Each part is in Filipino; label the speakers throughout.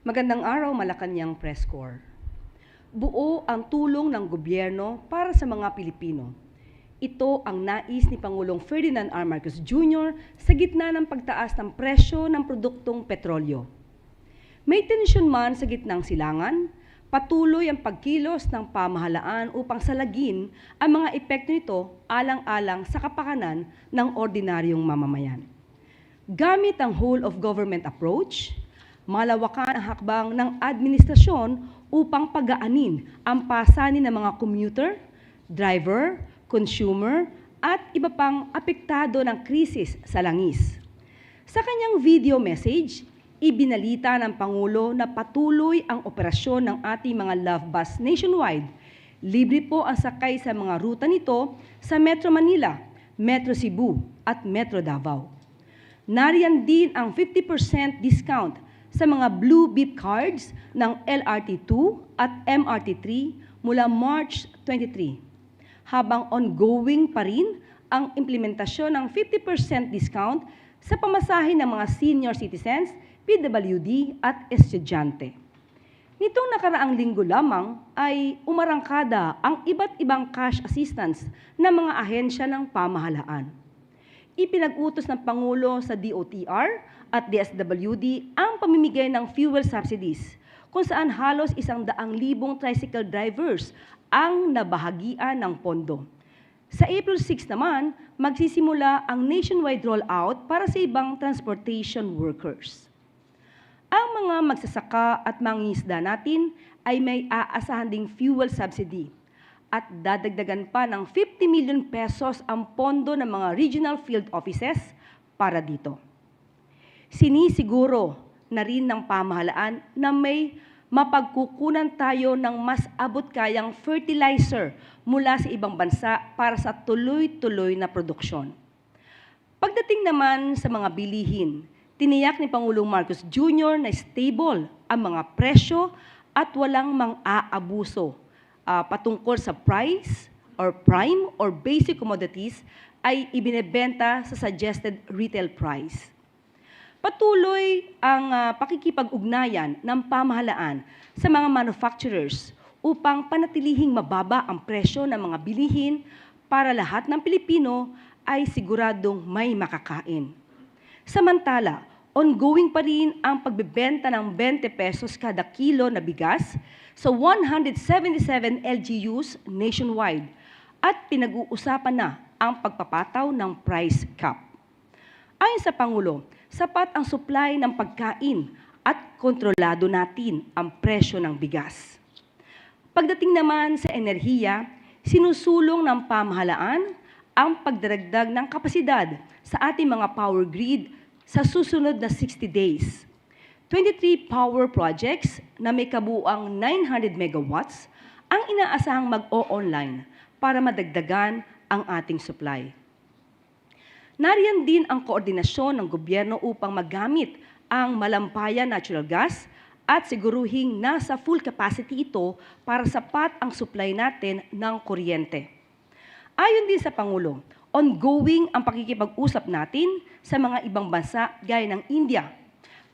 Speaker 1: Magandang araw, Malacanang Press Corps. Buo ang tulong ng gobyerno para sa mga Pilipino. Ito ang nais ni Pangulong Ferdinand R. Marcos Jr. sa gitna ng pagtaas ng presyo ng produktong petrolyo. May tensyon man sa gitnang silangan, patuloy ang pagkilos ng pamahalaan upang salagin ang mga epekto nito alang-alang sa kapakanan ng ordinaryong mamamayan. Gamit ang whole-of-government approach, malawakan ang hakbang ng administrasyon upang pagaanin ang pasanin ng mga commuter, driver, consumer, at iba pang apektado ng krisis sa langis. Sa kanyang video message, ibinalita ng Pangulo na patuloy ang operasyon ng ating mga love bus nationwide. Libre po ang sakay sa mga ruta nito sa Metro Manila, Metro Cebu, at Metro Davao. Nariyan din ang 50% discount sa mga Blue Beep cards ng LRT2 at MRT3 mula March 23, habang ongoing pa rin ang implementasyon ng 50% discount sa pamasahe ng mga senior citizens, PWD at estudyante. Nitong nakaraang linggo lamang ay umarangkada ang iba't ibang cash assistance ng mga ahensya ng pamahalaan. Ipinag-utos ng Pangulo sa DOTR at DSWD ang pamimigay ng fuel subsidies, kung saan halos 100,000 tricycle drivers ang nabahagian ng pondo. Sa April 6 naman, magsisimula ang nationwide rollout para sa ibang transportation workers. Ang mga magsasaka at mangingisda natin ay may aasahan ding fuel subsidy at dadagdagan pa ng 50 million pesos ang pondo ng mga regional field offices para dito. Sinisiguro na rin ng pamahalaan na may mapagkukunan tayo ng mas abot-kayang fertilizer mula sa ibang bansa para sa tuloy-tuloy na produksyon. Pagdating naman sa mga bilihin, tiniyak ni Pangulong Marcos Jr. na stable ang mga presyo at walang mang-aabuso patungkol sa price or prime or basic commodities ay ibinebenta sa suggested retail price. Patuloy ang pakikipag-ugnayan ng pamahalaan sa mga manufacturers upang panatilihing mababa ang presyo ng mga bilihin para lahat ng Pilipino ay siguradong may makakain. Samantala, ongoing pa rin ang pagbebenta ng 20 pesos kada kilo na bigas sa 177 LGUs nationwide at pinag-uusapan na ang pagpapataw ng price cap. Ayon sa Pangulo, sapat ang supply ng pagkain at kontrolado natin ang presyo ng bigas. Pagdating naman sa enerhiya, sinusulong ng pamahalaan ang pagdaragdag ng kapasidad sa ating mga power grid sa susunod na 60 days. 23 power projects na may kabuuang 900 megawatts ang inaasahang mag-o-online para madagdagan ang ating supply. Nariyan din ang koordinasyon ng gobyerno upang magamit ang malampayan natural gas at siguruhing nasa full capacity ito para sapat ang supply natin ng kuryente. Ayon din sa Pangulo, ongoing ang pakikipag-usap natin sa mga ibang bansa gaya ng India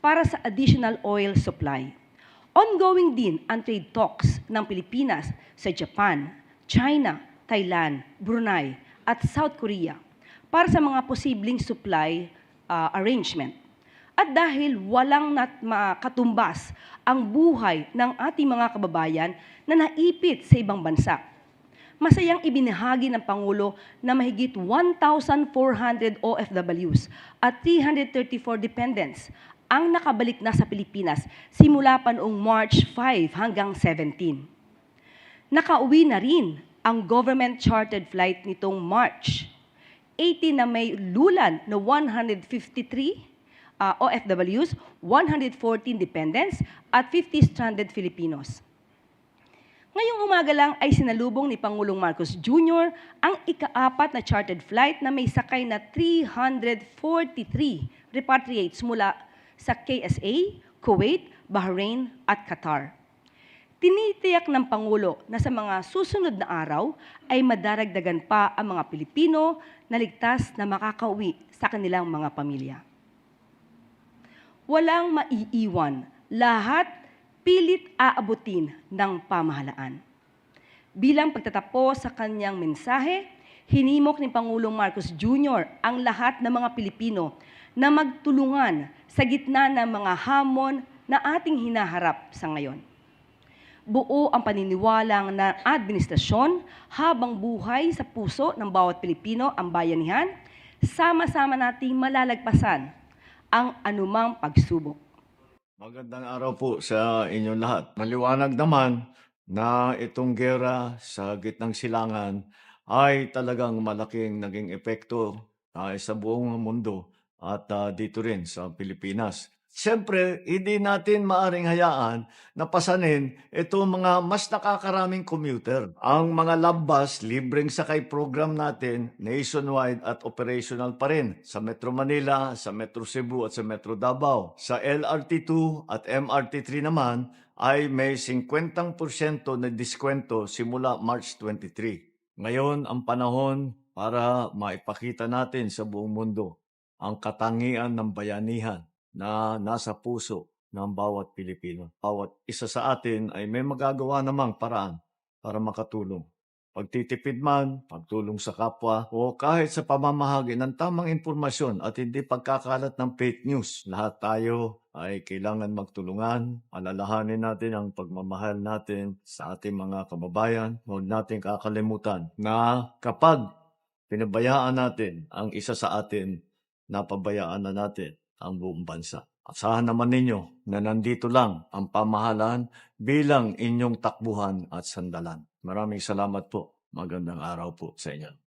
Speaker 1: para sa additional oil supply. Ongoing din ang trade talks ng Pilipinas sa Japan, China, Thailand, Brunei at South Korea para sa mga posibleng supply arrangement. At dahil walang makatumbas ang buhay ng ating mga kababayan na naipit sa ibang bansa, masayang ibinahagi ng Pangulo na mahigit 1,400 OFWs at 334 dependents ang nakabalik na sa Pilipinas simula pa noong March 5 hanggang 17. Nakauwi na rin ang government chartered flight nitong March 18 na may lulan na 153 OFWs, 114 dependents at 50 stranded Filipinos. Ngayong umaga lang ay sinalubong ni Pangulong Marcos Jr. ang ika-4 na chartered flight na may sakay na 343 repatriates mula sa KSA, Kuwait, Bahrain at Qatar. Tinitiyak ng Pangulo na sa mga susunod na araw ay madaragdagan pa ang mga Pilipino na ligtas na makakauwi sa kanilang mga pamilya. Walang maiiwan, lahat pilit aabutin ng pamahalaan. Bilang pagtatapos sa kanyang mensahe, hinimok ni Pangulong Marcos Jr. ang lahat ng mga Pilipino na magtulungan sa gitna ng mga hamon na ating hinaharap sa ngayon. Buo ang paniniwalang na administrasyon habang buhay sa puso ng bawat Pilipino ang bayanihan, sama-sama nating malalagpasan ang anumang pagsubok.
Speaker 2: Magandang araw po sa inyong lahat. Maliwanag naman na itong giyera sa gitnang silangan ay talagang malaking naging epekto sa buong mundo at dito rin sa Pilipinas. Siyempre, hindi natin maaring hayaan na pasanin itong mga mas nakakaraming commuter. Ang mga lambas, libreng sakay program natin, nationwide at operational pa rin sa Metro Manila, sa Metro Cebu at sa Metro Davao. Sa LRT2 at MRT3 naman ay may 50% na diskwento simula March 23. Ngayon ang panahon para maipakita natin sa buong mundo ang katangian ng bayanihan na nasa puso ng bawat Pilipino. Bawat isa sa atin ay may magagawa namang paraan para makatulong. Pagtitipid man, pagtulong sa kapwa, o kahit sa pamamahagi ng tamang impormasyon at hindi pagkakalat ng fake news. Lahat tayo ay kailangan magtulungan. Alalahanin natin ang pagmamahal natin sa ating mga kababayan. Huwag natin kakalimutan na kapag pinabayaan natin ang isa sa atin, napabayaan na natin ang buong bansa. Asahan naman ninyo na nandito lang ang pamahalaan bilang inyong takbuhan at sandalan. Maraming salamat po. Magandang araw po sa inyo.